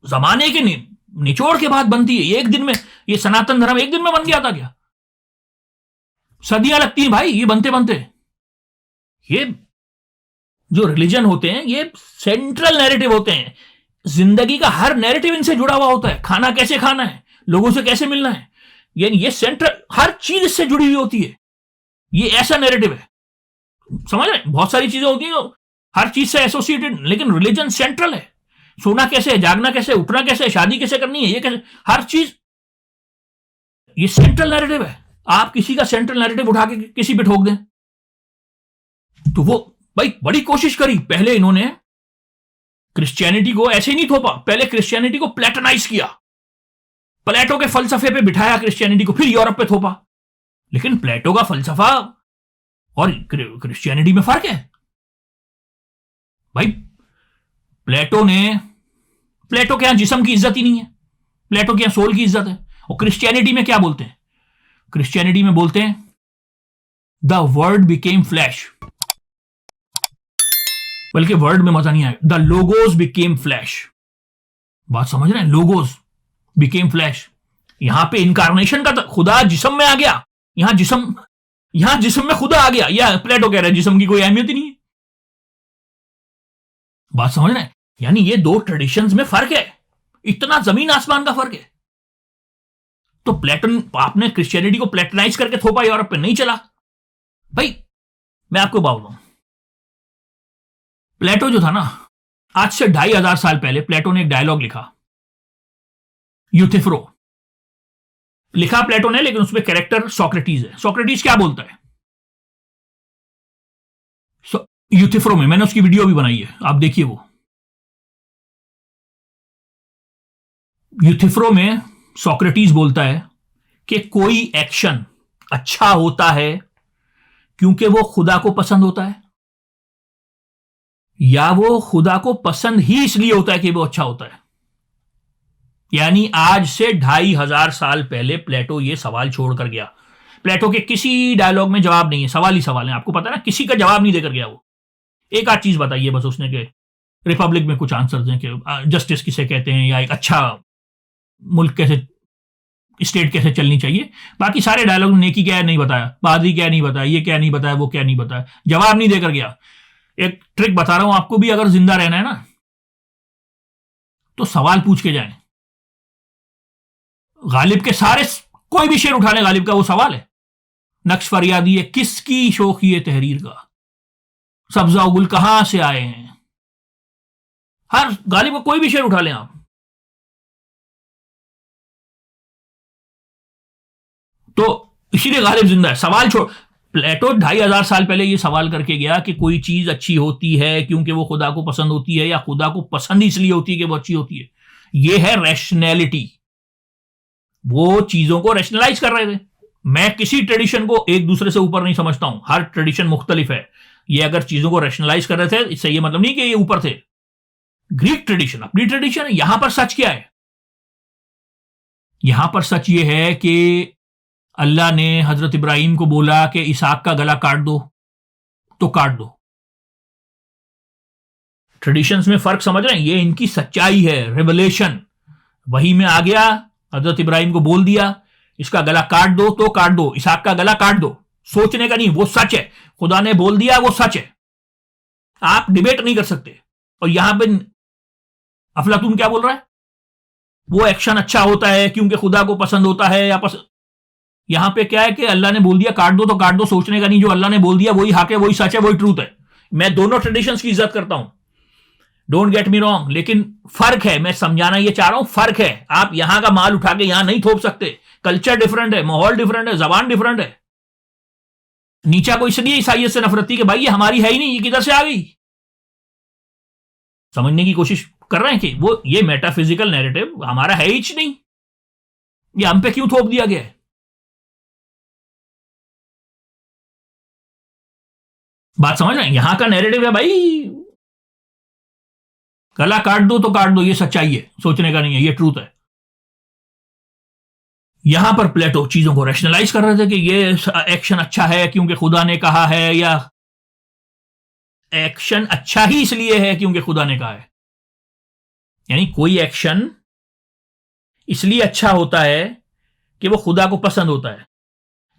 S1: जमाने के निचोड़ के बाद बनती है। एक दिन में ये सनातन धर्म एक दिन में बन गया था क्या? सदियां लगती हैं भाई ये बनते बनते। ये जो रिलीजन होते हैं ये सेंट्रल नैरेटिव होते हैं। जिंदगी का हर नैरेटिव इनसे जुड़ा हुआ होता है। खाना कैसे खाना है, लोगों से कैसे मिलना है, यानी ये सेंट्रल, हर चीज इससे जुड़ी हुई होती है, ये ऐसा नैरेटिव है। समझ रहे हैं? बहुत सारी चीजें होती हैं जो हर चीज से एसोसिएटेड, लेकिन रिलीजन सेंट्रल है। सोना कैसे है, जागना कैसे है, उठना कैसे है, शादी कैसे करनी है, ये कैसे, हर चीज ये सेंट्रल नैरेटिव है। आप किसी का सेंट्रल नैरेटिव उठा के किसी पे ठोक दें तो वो, भाई बड़ी कोशिश करी पहले इन्होंने क्रिश्चियनिटी को, ऐसे ही नहीं थोपा, पहले क्रिश्चियनिटी को प्लेटनाइज किया, प्लेटो के फलसफे पे बिठाया क्रिश्चियनिटी को, फिर यूरोप पे थोपा। लेकिन प्लेटो का फलसफा और क्रिश्चियनिटी में फर्क है भाई। प्लेटो के यहां जिस्म की इज्जत ही नहीं है, प्लेटो के यहां सोल की इज्जत है। और क्रिश्चियनिटी में क्या बोलते हैं? क्रिश्चियनिटी में बोलते हैं द वर्ड बिकेम फ्लैश, बल्कि वर्ड में मजा नहीं आया, द लोगोस बिकेम फ्लैश। बात समझ रहे हैं? लोगोस बिकेम फ्लैश, यहां पे इनकारनेशन का, खुदा जिस्म में आ गया, यहां जिस्म में खुदा आ गया। या प्लेटो कह रहे हैं जिस्म की कोई अहमियत ही नहीं है। बात समझ रहे हैं? यानी ये दो ट्रेडिशंस में फर्क है, इतना जमीन आसमान का फर्क है। तो प्लेटन, आपने क्रिश्चियनिटी को प्लेटनाइज करके थोपा यूरोप पे, नहीं चला भाई। मैं आपको बात बताऊं, प्लेटो जो था ना, आज से 2500 साल पहले प्लेटो ने एक डायलॉग लिखा, यूथिफ्रो लिखा प्लेटो ने, लेकिन उसमें कैरेक्टर सोक्रेटिस है। सोक्रेटिस क्या बोलता है यूथिफ्रो में? मैंने उसकी वीडियो भी बनाई है, आप देखिए वो। यूथिफ्रो में सोक्रेटिस बोलता है कि कोई एक्शन अच्छा होता है क्योंकि वो खुदा को पसंद होता है, या वो खुदा को पसंद ही इसलिए होता है कि वो अच्छा होता है। यानी आज से 2500 साल पहले प्लेटो ये सवाल छोड़कर गया। प्लेटो के किसी डायलॉग में जवाब नहीं है, सवाल ही सवाल है। आपको पता है ना, किसी का जवाब नहीं देकर गया वो। एक आध चीज बताइए बस उसने, के रिपब्लिक में कुछ आंसर दें कि जस्टिस किसे कहते हैं, या एक अच्छा मुल्क कैसे, स्टेट कैसे चलनी चाहिए। बाकी सारे डायलॉग में नेकी क्या है नहीं बताया, बहादुरी क्या नहीं बताया, ये क्या नहीं बताया, वो क्या नहीं बताया, जवाब नहीं देकर गया। एक ट्रिक बता रहा हूं आपको भी, अगर जिंदा रहना है ना तो सवाल पूछ के जाएं। गालिब के सारे, कोई भी शेर उठा ले गालिब का, वो सवाल है। नक्श फरियादी है किसकी शौकी तहरीर का, सब्जा गुल कहां से आए हैं, हर गालिब का कोई भी शेर उठा लें आप। तो इसीलिए गालिब जिंदा है। सवाल छोड़, प्लेटो 2500 साल पहले ये सवाल करके गया कि कोई चीज अच्छी होती है क्योंकि वो खुदा को पसंद होती है, या खुदा को पसंद इसलिए होती है कि वो अच्छी होती है। ये है रैशनैलिटी। वो चीजों को रैशनलाइज कर रहे थे। मैं किसी ट्रेडिशन को एक दूसरे से ऊपर नहीं समझता हूं, हर ट्रेडिशन मुख्तलिफ है। ये अगर चीजों को रैशनलाइज कर रहे थे, इससे ये मतलब नहीं कि ये ऊपर थे। ग्रीक ट्रेडिशन अपनी ट्रेडिशन है। यहां पर सच क्या है? यहां पर सच ये है कि अल्लाह ने हजरत इब्राहिम को बोला कि इसहाक का गला काट दो, तो काट दो। ट्रेडिशंस में फर्क समझ रहे हैं? ये इनकी सच्चाई है, रेवलेशन। वही में आ गया, हजरत इब्राहिम को बोल दिया इसका गला काट दो, तो काट दो, इसहाक का गला काट दो। सोचने का नहीं, वो सच है। खुदा ने बोल दिया, वो सच है, आप डिबेट नहीं कर सकते। और यहां पे अफलातून क्या बोल रहा है? वो एक्शन अच्छा होता है क्योंकि खुदा को पसंद होता है, या यहां पे क्या है कि अल्लाह ने बोल दिया काट दो तो काट दो। सोचने का नहीं, जो अल्लाह ने बोल दिया वही हक है, वही सच है, वही ट्रूथ है। मैं दोनों ट्रेडिशंस की इज्जत करता हूं, डोंट गेट मी रॉन्ग, लेकिन फर्क है। मैं समझाना ये चाह रहा हूं, फर्क है। आप यहां का माल उठा के यहां नहीं थोप सकते। कल्चर डिफरेंट है, माहौल डिफरेंट है, जबान डिफरेंट है। नीचा को इसलिए ईसाइयत से नफरत थी कि भाई ये हमारी है ही नहीं, ये किधर से आ गई। समझने की कोशिश कर रहे हैं कि वो ये मेटाफिजिकल नैरेटिव हमारा है ही नहीं, ये हम पे क्यों थोप दिया गया है। बात समझ रहे हैं? यहां का नैरेटिव है भाई, गला काट दो तो काट दो, ये सच्चाई है, सोचने का नहीं है, ये ट्रूथ है। यहां पर प्लेटो चीजों को रैशनलाइज कर रहे थे कि ये एक्शन अच्छा है क्योंकि खुदा ने कहा है, या एक्शन अच्छा ही इसलिए है क्योंकि खुदा ने कहा है। यानी कोई एक्शन इसलिए अच्छा होता है कि वो खुदा को पसंद होता है,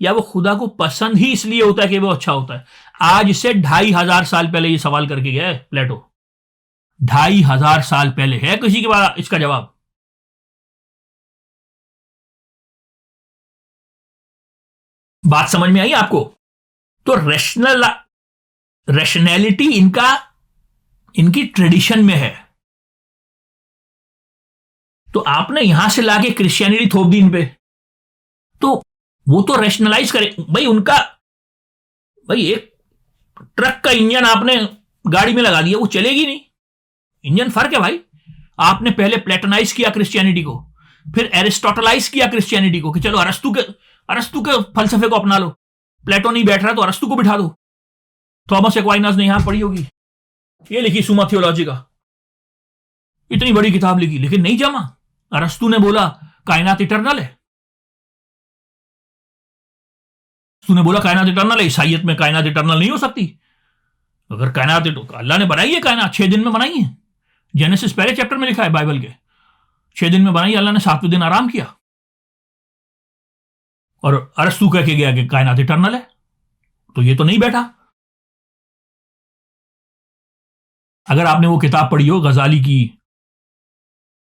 S1: या वो खुदा को पसंद ही इसलिए होता है कि वो अच्छा होता है। आज से 2500 साल पहले ये सवाल करके गया है प्लेटो। 2500 साल पहले। है किसी के पास इसका जवाब? बात समझ में आई आपको? तो रैशनैलिटी इनकी ट्रेडिशन में है, तो आपने यहां से लाके क्रिश्चियनिटी थोप दी इन पे, तो वो तो रैशनलाइज करे भाई उनका। भाई एक ट्रक का इंजन आपने गाड़ी में लगा दिया, वो चलेगी नहीं, इंजन फर्क है भाई। आपने पहले प्लेटोनाइज किया क्रिश्चियनिटी को, फिर एरिस्टोटलाइज किया क्रिश्चियनिटी को कि चलो अरस्तु के फलसफे को अपना लो, प्लेटो नहीं बैठ रहा तो अरस्तु को बिठा दो। थॉमस एक्वाइनस ने यहां पढ़ी होगी, ये लिखी सुमा थियोलॉजिका, इतनी बड़ी किताब लिखी, लेकिन नहीं जमा। अरस्तु ने बोला कायनात इटरनल है, अरस्तु ने बोला कायनात इटरनल है, ईसाइयत में कायनात इटरनल नहीं हो सकती। अगर कायनात अल्लाह ने बनाई है, कायनात 6 दिन में बनाई है, जेनेसिस पहले चैप्टर में लिखा है बाइबल के, 6 दिन में बनाई, अल्लाह ने 7वें दिन आराम किया। और अरस्तु कह के गया कि कायनात इटरनल है, तो ये तो नहीं बैठा। अगर आपने वो किताब पढ़ी हो गजाली की,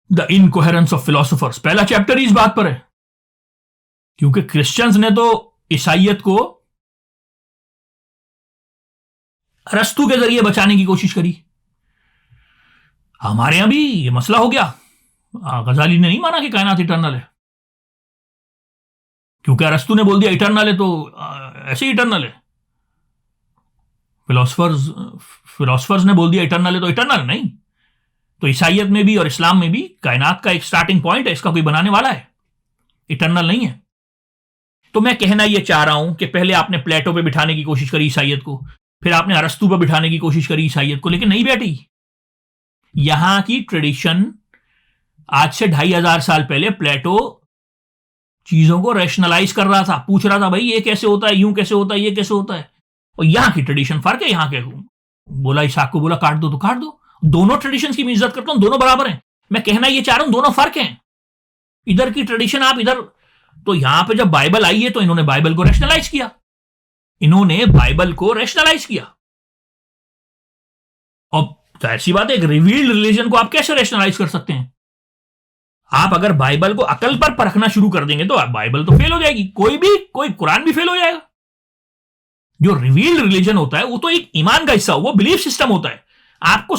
S1: द इनकोहेरेंस ऑफ फिलोसोफर्स, पहला चैप्टर ही इस बात पर है, क्योंकि क्रिश्चियंस ने तो ईसाइयत को अरस्तु के जरिए बचाने की कोशिश करी। हमारे यहां भी ये मसला हो गया, गजाली ने नहीं माना कि कायनात इटरनल है, क्योंकि अरस्तु ने बोल दिया इटरनल है, तो ऐसे ही इटरनल है। फिलोसफर्स ने बोल दिया इटरनल है, तो इटरनल नहीं। तो ईसाइयत में भी और इस्लाम में भी कायनात का एक स्टार्टिंग पॉइंट है, इसका कोई बनाने वाला है, इटरनल नहीं है। तो मैं कहना यह चाह रहा हूं कि पहले आपने प्लेटो पे बिठाने की कोशिश करी ईसाइयत को, फिर आपने अरस्तु पे बिठाने की कोशिश करी ईसाइयत को, लेकिन नहीं बैठी। यहां की ट्रेडिशन आज से 2500 साल पहले प्लेटो चीजों को रैशनलाइज कर रहा था, पूछ रहा था भाई ये कैसे होता है, यूं कैसे होता है, ये कैसे होता है। और यहां की ट्रेडिशन फर्क है। यहां के बोला इसहाक को बोला काट दो तो काट दो। दोनों ट्रेडिशन की मैं इज्जत करता हूं, दोनों बराबर हैं। मैं कहना यह चाह रहा हूं दोनों फर्क हैं। इधर की ट्रेडिशन आप इधर, तो यहां पे जब बाइबल आई है तो इन्होंने बाइबल को रैशनलाइज किया, इन्होंने बाइबल को रैशनलाइज किया। और जाहिर सी बात है, एक रिवील्ड रिलीजन को आप कैसे रैशनलाइज कर सकते हैं? आप अगर बाइबल को अकल पर परखना शुरू कर देंगे तो बाइबल तो फेल हो जाएगी, कोई कुरान भी फेल हो जाएगा। जो रिवील्ड रिलीजन होता है वो तो एक ईमान का हिस्सा, वो बिलीफ सिस्टम होता है। आपको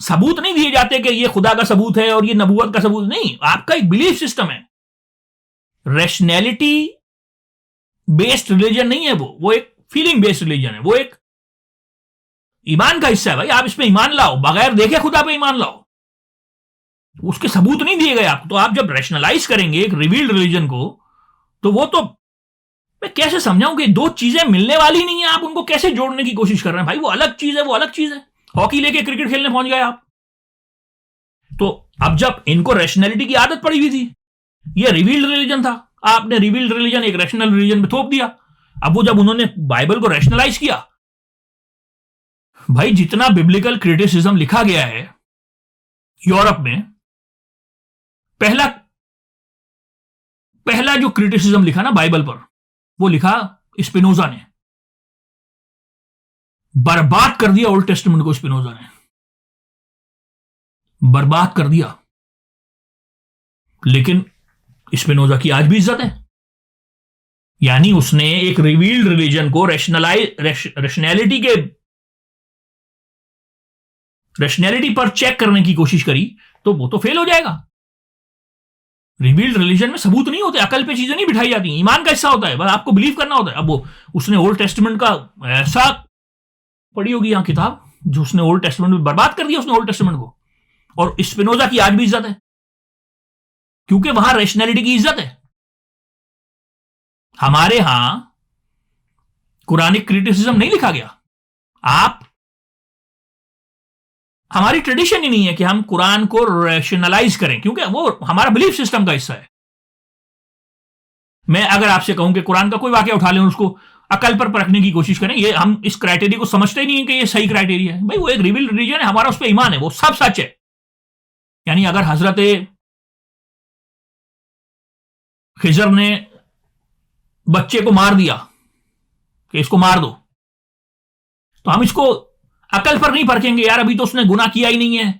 S1: सबूत नहीं दिए जाते कि ये खुदा का सबूत है और ये नबूवत का सबूत नहीं, आपका एक बिलीफ सिस्टम है। रैशनैलिटी बेस्ड रिलीजन नहीं है वो एक फीलिंग बेस्ड रिलीजन है, वो एक ईमान का हिस्सा है। भाई आप इसमें ईमान लाओ, बगैर देखे खुदा पे ईमान लाओ, उसके सबूत नहीं दिए गए आपको। तो आप जब रैशनलाइज करेंगे एक रिवील्ड रिलीजन को, तो वो तो मैं कैसे समझाऊं कि दो चीजें मिलने वाली नहीं है, आप उनको कैसे जोड़ने की कोशिश कर रहे हैं? भाई वो अलग चीज है, वो अलग चीज है। हॉकी लेके क्रिकेट खेलने पहुंच गए आप। तो अब जब इनको रैशनैलिटी की आदत पड़ी हुई थी, ये रिवील्ड रिलीजन था, आपने रिवील्ड रिलीजन एक रैशनल रिलीजन में थोप दिया। अब वो जब उन्होंने बाइबल को रैशनलाइज किया, भाई जितना बिब्लिकल क्रिटिसिज्म लिखा गया है यूरोप में, पहला जो क्रिटिसिज्म लिखा ना बाइबल पर, वो लिखा स्पिनोजा ने। बर्बाद कर दिया ओल्ड टेस्टामेंट को, स्पिनोजा ने बर्बाद कर दिया। लेकिन स्पिनोजा की आज भी इज्जत है। यानी उसने एक रिवील्ड रिलीजन को रैशनैलिटी पर चेक करने की कोशिश करी, तो वो तो फेल हो जाएगा। रिवील्ड रिलीजन में सबूत नहीं होते, अकल पे चीजें नहीं बिठाई जाती, ईमान का हिस्सा होता है, बस आपको बिलीव करना होता है। अब वो उसने ओल्ड टेस्टामेंट का ऐसा पढ़ी होगी यहां किताब, जो उसने ओल्ड टेस्टामेंट में बर्बाद कर दिया उसने ओल्ड टेस्टामेंट को। और स्पिनोजा की आज भी इज्जत है, क्योंकि वहां रैशनैलिटी की इज्जत है। हमारे यहां कुरानिक क्रिटिसिज्म नहीं लिखा गया। आप, हमारी ट्रेडिशन ही नहीं है कि हम कुरान को रैशनलाइज करें, क्योंकि वो हमारा बिलीफ सिस्टम का हिस्सा है। मैं अगर आपसे कहूं कि कुरान का कोई वाक्य उठा लें, उसको अकल पर परखने की कोशिश करें, ये हम इस क्राइटेरिया को समझते ही नहीं है कि ये सही क्राइटेरिया है। भाई वो एक रिवील्ड रिलीजन है, हमारा उस पर ईमान है, वो सब सच है। यानी अगर हजरत खिजर ने बच्चे को मार दिया कि इसको मार दो, तो हम इसको अकल पर नहीं परखेंगे, यार अभी तो उसने गुनाह किया ही नहीं है।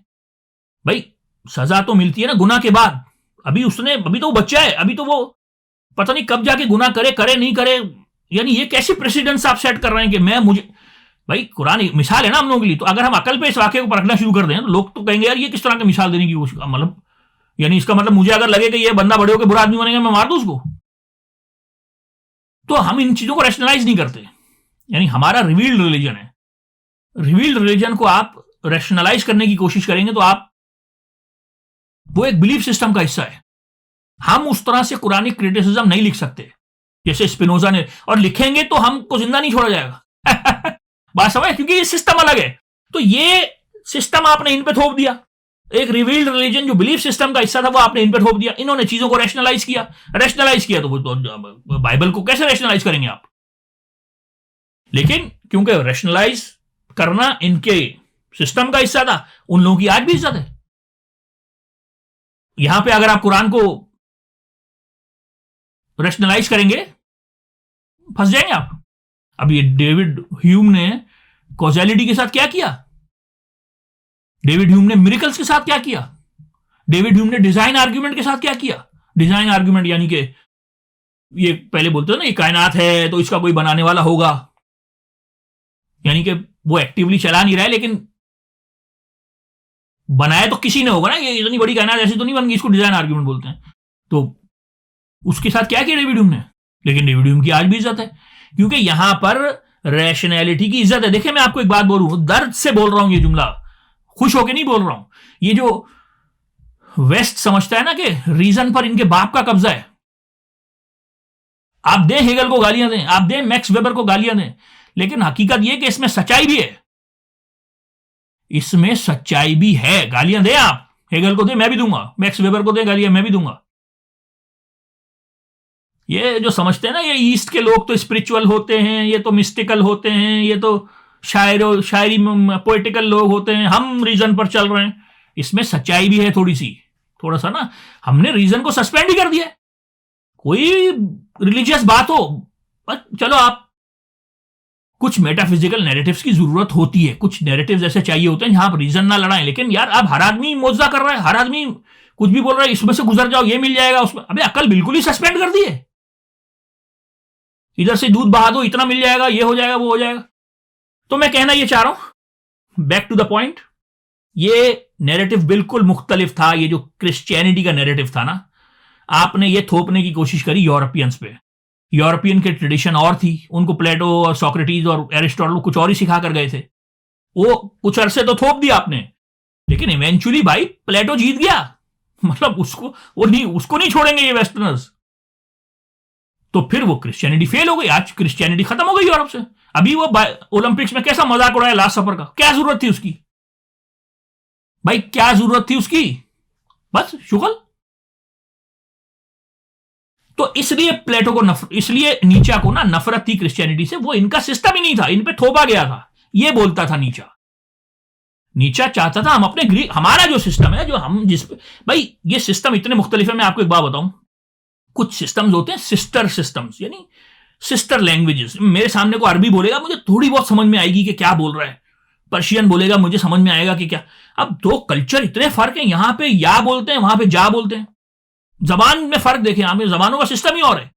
S1: भाई सजा तो मिलती है ना गुनाह के बाद। अभी तो वो बच्चा है, अभी तो वो पता नहीं कब जाके गुनाह करे नहीं करे, यानी ये कैसे प्रेसिडेंस आप सेट कर रहे हैं कि मुझे भाई कुरान एक मिसाल है ना हम लोगों के लिए। तो अगर हम अकल पे इस वाक्य को परखना शुरू कर दें तो लोग तो कहेंगे यार ये किस तरह की मिसाल देने की कोशिश, मतलब यानी इसका मतलब मुझे अगर लगे कि ये बंदा बड़े होकर बुरा आदमी बनेगा, मैं मार दूं उसको। तो हम इन चीजों को रैशनलाइज नहीं करते। यानी हमारा रिवील्ड रिलीजन है, रिवील्ड रिलीजन को आप रैशनलाइज करने की कोशिश करेंगे तो आप, वो एक बिलीफ सिस्टम का हिस्सा है। हम उस तरह से कुरानिक क्रिटिसिज्म नहीं लिख सकते जैसे स्पिनोजा ने, और लिखेंगे तो हमको जिंदा नहीं छोड़ा जाएगा। बात समझ, क्योंकि ये सिस्टम अलग है। तो ये सिस्टम आपने इन पे थोप दिया, एक रिवील्ड रिलीजन जो बिलीफ सिस्टम का हिस्सा था वो आपने इन पे थोप दिया। इन्होंने चीजों को रैशनलाइज किया तो वो तो बाइबल को कैसे रैशनलाइज करेंगे आप? लेकिन क्योंकि रैशनलाइज करना इनके सिस्टम का हिस्सा था, उन लोगों की आज भी इज्जत है। यहां पे अगर आप कुरान को रैशनलाइज करेंगे फंस जाएंगे आप। अब ये डेविड ह्यूम ने कॉजेलिटी के साथ क्या किया, डेविड ह्यूम ने मिरेकल्स के साथ क्या किया, डेविड ह्यूम ने डिजाइन आर्ग्यूमेंट के साथ क्या किया। डिजाइन आर्ग्यूमेंट यानी कि ये पहले बोलते थे ना ये कायनात है तो इसका कोई बनाने वाला होगा, यानी कि वो एक्टिवली चला नहीं रहा है लेकिन बनाया तो किसी ने होगा ना, ये इतनी बड़ी कायनात ऐसी तो नहीं बन गई, इसको डिजाइन आर्ग्यूमेंट बोलते हैं। तो उसके साथ क्या किया डेविड ह्यूम ने, लेकिन डेविड ह्यूम की आज भी इज्जत है क्योंकि यहां पर रैशनैलिटी की इज्जत है। देखिए मैं आपको एक बात बोलूं, दर्द से बोल रहा हूं ये जुमला, खुश होके नहीं बोल रहा हूं। ये जो वेस्ट समझता है ना कि रीजन पर इनके बाप का कब्जा है, आप दें हेगल को गालियां दें, आप दें मैक्स वेबर को गालियां दें, लेकिन हकीकत यह कि इसमें सच्चाई भी है, इसमें सच्चाई भी है। गालियां दें आप, हेगल को दें मैं भी दूंगा, मैक्स वेबर को दें गालियां मैं भी दूंगा। ये जो समझते हैं ना ये ईस्ट के लोग तो स्पिरिचुअल होते हैं, ये तो मिस्टिकल होते हैं, ये तो शायरी पोएटिकल लोग होते हैं, हम रीजन पर चल रहे हैं, इसमें सच्चाई भी है थोड़ा सा ना। हमने रीजन को सस्पेंड ही कर दिया। कोई रिलीजियस बात हो, चलो आप कुछ मेटाफिजिकल नैरेटिव्स की जरूरत होती है, कुछ नैरेटिव्स ऐसे चाहिए होते हैं जहां आप रीजन ना लड़ाएं, लेकिन यार अब हर आदमी मौजा कर रहा है, हर आदमी कुछ भी बोल रहा है, इसमें से गुजर जाओ ये मिल जाएगा उसमें। अबे अकल बिल्कुल ही सस्पेंड कर दी है, इधर से दूध बहा दो इतना मिल जाएगा, ये हो जाएगा वो हो जाएगा। तो मैं कहना ये चाह रहा हूं, बैक टू द पॉइंट, ये नैरेटिव बिल्कुल मुख्तलिफ था। ये जो क्रिश्चियनिटी का नैरेटिव था ना, आपने ये थोपने की कोशिश करी यूरोपियंस पे। यूरोपियन के ट्रेडिशन और थी, उनको प्लेटो और सोक्रेटिस और एरिस्टोटल कुछ और ही सिखा कर गए थे, वो कुछ अरसे तो थोप दिया आपने, लेकिन इवेंचुअली भाई प्लेटो जीत गया, मतलब उसको नहीं छोड़ेंगे ये वेस्टर्नर्स। तो फिर वो क्रिश्चियनिटी फेल हो गई, आज क्रिश्चियनिटी खत्म हो गई यूरोप से। अभी वो ओलंपिक्स में कैसा मजाक उड़ाया लास्ट सफर का, क्या जरूरत थी उसकी भाई, क्या जरूरत थी उसकी, बस शुगल। तो इसलिए प्लेटो को इसलिए नीचा को ना नफरत थी क्रिश्चियनिटी से, वो इनका सिस्टम ही नहीं था, इन पे थोपा गया था। ये बोलता था नीचा चाहता था हम अपने हमारा जो सिस्टम है, जो हम जिस भाई ये सिस्टम इतने मुख्तलिफ है। मैं आपको एक बात बताऊं, कुछ सिस्टम्स होते हैं सिस्टर सिस्टम्स, यानी सिस्टर लैंग्वेजेस। मेरे सामने को अरबी बोलेगा मुझे थोड़ी बहुत समझ में आएगी कि क्या बोल रहा है, पर्शियन बोलेगा मुझे समझ में आएगा कि क्या। अब दो कल्चर इतने फर्क है, यहां पे या बोलते हैं वहां पे जा बोलते हैं, जबान में फर्क देखें, यहां पे जबानों का सिस्टम ही और है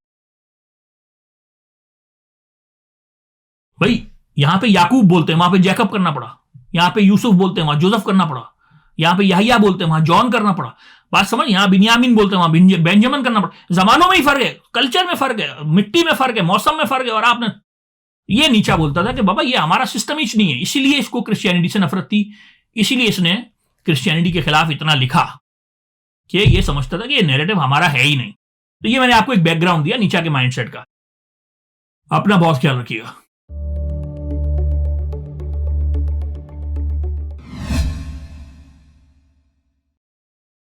S1: भाई। यहां पे याकूब बोलते हैं वहां पे जैकब करना पड़ा, यहां पे यूसुफ बोलते हैं वहां जोसेफ करना पड़ा, यहां पे यहया बोलते हैं वहां जॉन करना पड़ा। बात समझ, यहां बिन्यामीन बोलते हैं वहां बेंजामिन करना पड़ा। जमानों में ही फर्क है, कल्चर में फर्क है, मिट्टी में फर्क है, मौसम में फर्क है। और आपने ये नीचा बोलता था कि बाबा ये हमारा सिस्टम ही नहीं है, इसीलिए इसको क्रिश्चियनिटी से नफरत थी, इसीलिए इसने क्रिश्चियनिटी के खिलाफ इतना लिखा कि ये समझता था कि ये नैरेटिव हमारा है ही नहीं। तो ये मैंने आपको एक बैकग्राउंड दिया नीचा के माइंडसेट का। अपना बहुत ख्याल रखिएगा।